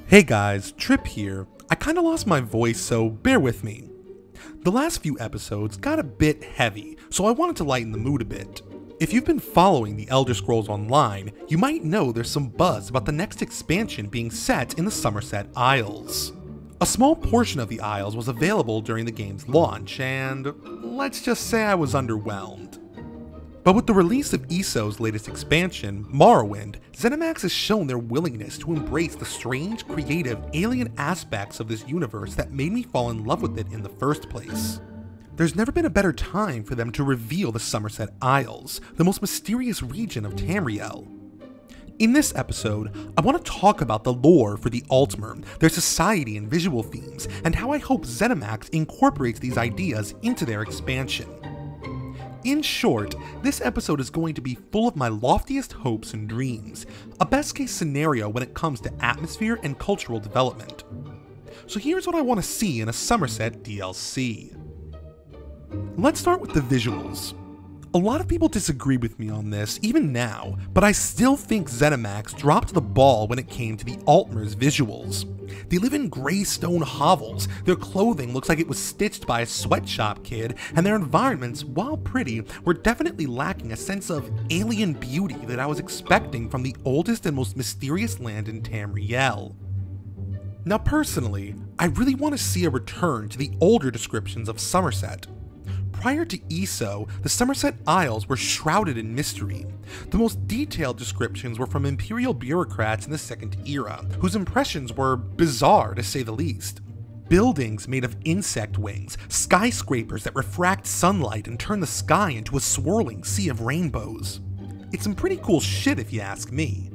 Hey guys, Trip here. I kinda lost my voice, so bear with me. The last few episodes got a bit heavy, so I wanted to lighten the mood a bit. If you've been following the Elder Scrolls Online, you might know there's some buzz about the next expansion being set in the Summerset Isles. A small portion of the Isles was available during the game's launch, and let's just say I was underwhelmed. But with the release of ESO's latest expansion, Morrowind, ZeniMax has shown their willingness to embrace the strange, creative, alien aspects of this universe that made me fall in love with it in the first place. There's never been a better time for them to reveal the Summerset Isles, the most mysterious region of Tamriel. In this episode, I want to talk about the lore for the Altmer, their society and visual themes, and how I hope ZeniMax incorporates these ideas into their expansion. In short, this episode is going to be full of my loftiest hopes and dreams, a best case scenario when it comes to atmosphere and cultural development. So here's what I want to see in a Summerset DLC. Let's start with the visuals. A lot of people disagree with me on this, even now, but I still think ZeniMax dropped the ball when it came to the Altmer's visuals. They live in grey stone hovels, their clothing looks like it was stitched by a sweatshop kid, and their environments, while pretty, were definitely lacking a sense of alien beauty that I was expecting from the oldest and most mysterious land in Tamriel. Now personally, I really want to see a return to the older descriptions of Summerset. Prior to ESO, the Summerset Isles were shrouded in mystery. The most detailed descriptions were from Imperial bureaucrats in the Second Era, whose impressions were bizarre to say the least. Buildings made of insect wings, skyscrapers that refract sunlight and turn the sky into a swirling sea of rainbows. It's some pretty cool shit if you ask me.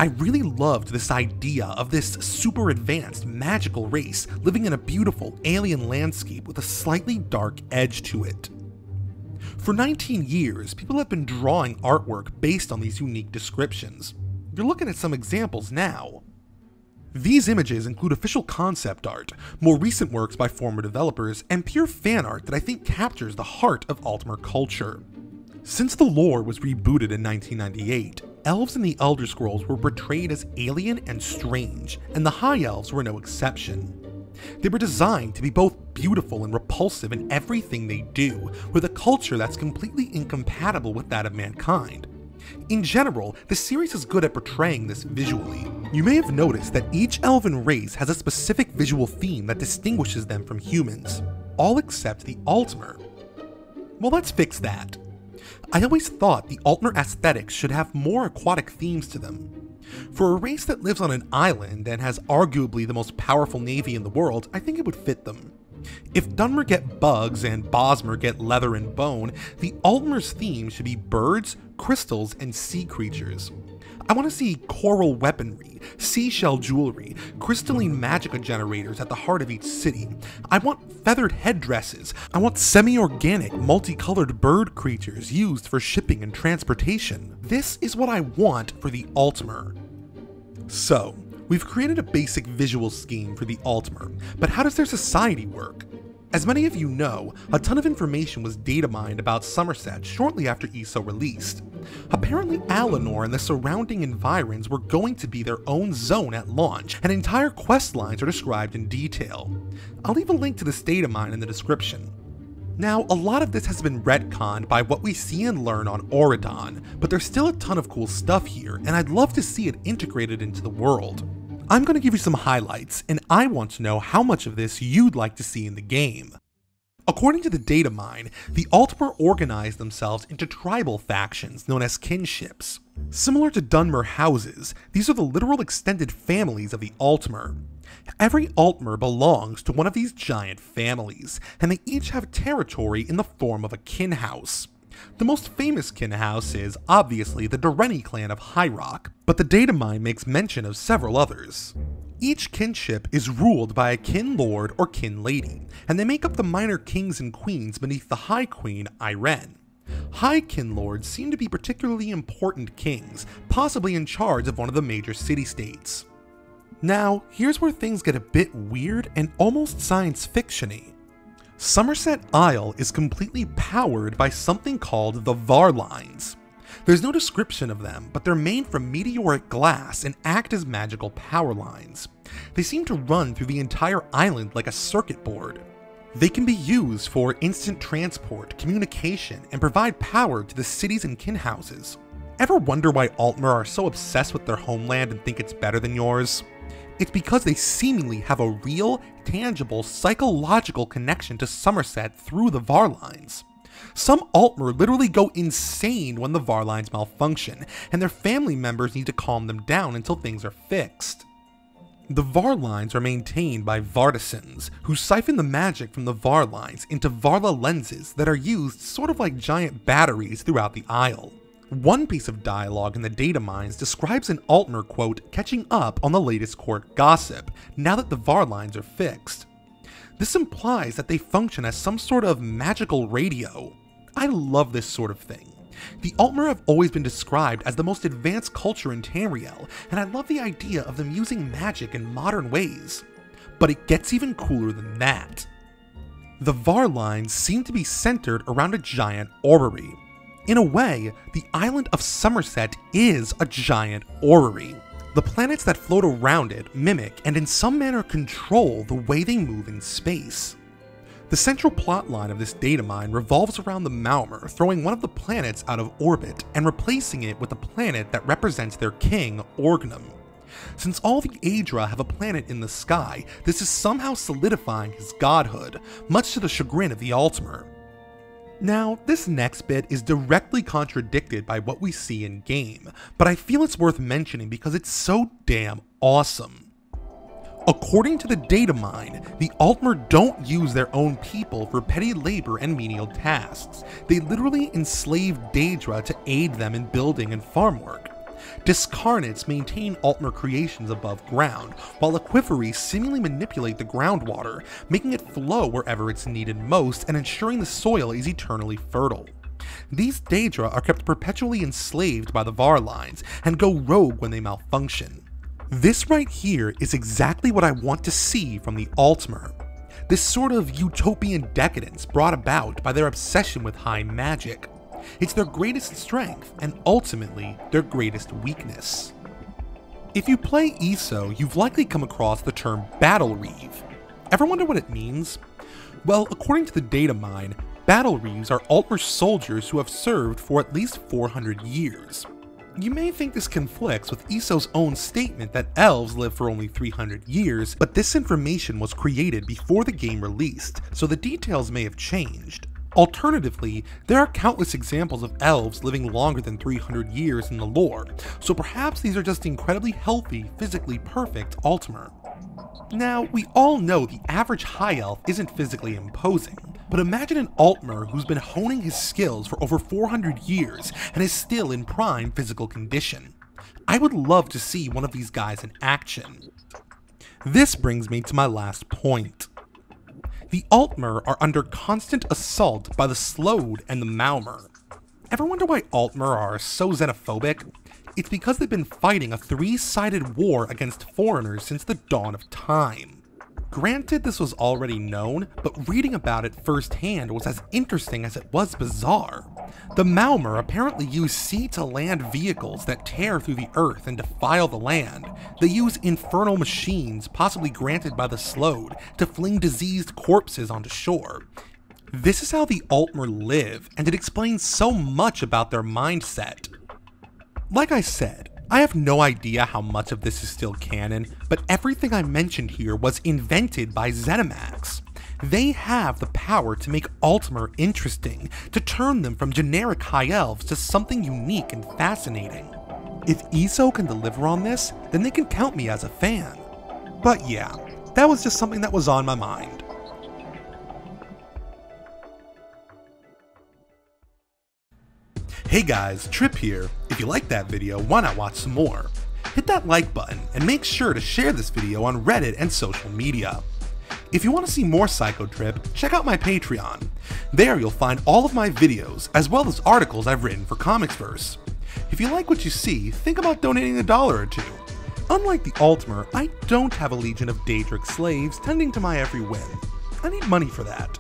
I really loved this idea of this super advanced magical race living in a beautiful alien landscape with a slightly dark edge to it. For 19 years, people have been drawing artwork based on these unique descriptions. You're looking at some examples now. These images include official concept art, more recent works by former developers, and pure fan art that I think captures the heart of Altmer culture. Since the lore was rebooted in 1998, elves in the Elder Scrolls were portrayed as alien and strange, and the High Elves were no exception. They were designed to be both beautiful and repulsive in everything they do, with a culture that's completely incompatible with that of mankind. In general, the series is good at portraying this visually. You may have noticed that each elven race has a specific visual theme that distinguishes them from humans, all except the Altmer. Well, let's fix that. I always thought the Altmer aesthetics should have more aquatic themes to them. For a race that lives on an island and has arguably the most powerful navy in the world, I think it would fit them. If Dunmer get bugs and Bosmer get leather and bone, the Altmer's theme should be birds, crystals, and sea creatures. I want to see coral weaponry, seashell jewelry, crystalline magicka generators at the heart of each city. I want feathered headdresses. I want semi-organic, multicolored bird creatures used for shipping and transportation. This is what I want for the Altmer. So, we've created a basic visual scheme for the Altmer, but how does their society work? As many of you know, a ton of information was data mined about Summerset shortly after ESO released. Apparently Alinor and the surrounding environs were going to be their own zone at launch, and entire quest lines are described in detail. I'll leave a link to this data mine in the description. Now, a lot of this has been retconned by what we see and learn on Auradon, but there's still a ton of cool stuff here, and I'd love to see it integrated into the world. I'm going to give you some highlights, and I want to know how much of this you'd like to see in the game. According to the data mine, the Altmer organized themselves into tribal factions known as kinships. Similar to Dunmer houses, these are the literal extended families of the Altmer. Every Altmer belongs to one of these giant families, and they each have territory in the form of a kin house. The most famous kin house is, obviously, the Doreni clan of High Rock, but the data mine makes mention of several others. Each kinship is ruled by a kin lord or kin lady, and they make up the minor kings and queens beneath the High Queen, Irene. High kin lords seem to be particularly important kings, possibly in charge of one of the major city-states. Now, here's where things get a bit weird and almost science fiction-y. Summerset Isle is completely powered by something called the Varlines. There's no description of them, but they're made from meteoric glass and act as magical power lines. They seem to run through the entire island like a circuit board. They can be used for instant transport, communication, and provide power to the cities and kin houses. Ever wonder why Altmer are so obsessed with their homeland and think it's better than yours? It's because they seemingly have a real, tangible, psychological connection to Summerset through the VAR lines. Some Altmer literally go insane when the VAR lines malfunction, and their family members need to calm them down until things are fixed. The VAR lines are maintained by Vartisans, who siphon the magic from the VAR lines into Varla lenses that are used sort of like giant batteries throughout the Isle. One piece of dialogue in the data mines describes an Altmer quote catching up on the latest court gossip now that the VAR lines are fixed. This implies that they function as some sort of magical radio. I love this sort of thing. The Altmer have always been described as the most advanced culture in Tamriel, and I love the idea of them using magic in modern ways. But it gets even cooler than that. The VAR lines seem to be centered around a giant orrery. In a way, the island of Summerset is a giant orrery. The planets that float around it mimic and in some manner control the way they move in space. The central plotline of this data mine revolves around the Malmer throwing one of the planets out of orbit and replacing it with a planet that represents their king, Orgnum. Since all the Aedra have a planet in the sky, this is somehow solidifying his godhood, much to the chagrin of the Altmer. Now, this next bit is directly contradicted by what we see in game, but I feel it's worth mentioning because it's so damn awesome. According to the data mine, the Altmer don't use their own people for petty labor and menial tasks. They literally enslave Daedra to aid them in building and farm work. Discarnates maintain Altmer creations above ground, while Aquiferi seemingly manipulate the groundwater, making it flow wherever it's needed most and ensuring the soil is eternally fertile. These Daedra are kept perpetually enslaved by the VAR lines and go rogue when they malfunction. This right here is exactly what I want to see from the Altmer. This sort of utopian decadence brought about by their obsession with high magic. It's their greatest strength and ultimately their greatest weakness. If you play ESO, you've likely come across the term Battle Reeve. Ever wonder what it means? Well, according to the data mine, Battle Reeves are Altmer soldiers who have served for at least 400 years. You may think this conflicts with ESO's own statement that elves live for only 300 years, but this information was created before the game released, so the details may have changed. Alternatively, there are countless examples of elves living longer than 300 years in the lore, so perhaps these are just incredibly healthy, physically perfect Altmer. Now, we all know the average high elf isn't physically imposing, but imagine an Altmer who's been honing his skills for over 400 years and is still in prime physical condition. I would love to see one of these guys in action. This brings me to my last point. The Altmer are under constant assault by the Slode and the Malmer. Ever wonder why Altmer are so xenophobic? It's because they've been fighting a three-sided war against foreigners since the dawn of time. Granted, this was already known, but reading about it firsthand was as interesting as it was bizarre. The Malmer apparently use sea-to-land vehicles that tear through the earth and defile the land. They use infernal machines, possibly granted by the Slode, to fling diseased corpses onto shore. This is how the Altmer live, and it explains so much about their mindset. Like I said, I have no idea how much of this is still canon, but everything I mentioned here was invented by ZeniMax. They have the power to make Altmer interesting, to turn them from generic high elves to something unique and fascinating. If ESO can deliver on this, then they can count me as a fan. But yeah, that was just something that was on my mind. Hey guys, Trip here. If you liked that video, why not watch some more? Hit that like button and make sure to share this video on Reddit and social media. If you want to see more Psychotrip, check out my Patreon. There you'll find all of my videos, as well as articles I've written for Comicsverse. If you like what you see, think about donating $1 or $2. Unlike the Altmer, I don't have a legion of Daedric slaves tending to my every whim. I need money for that.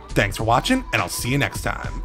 Thanks for watching, and I'll see you next time.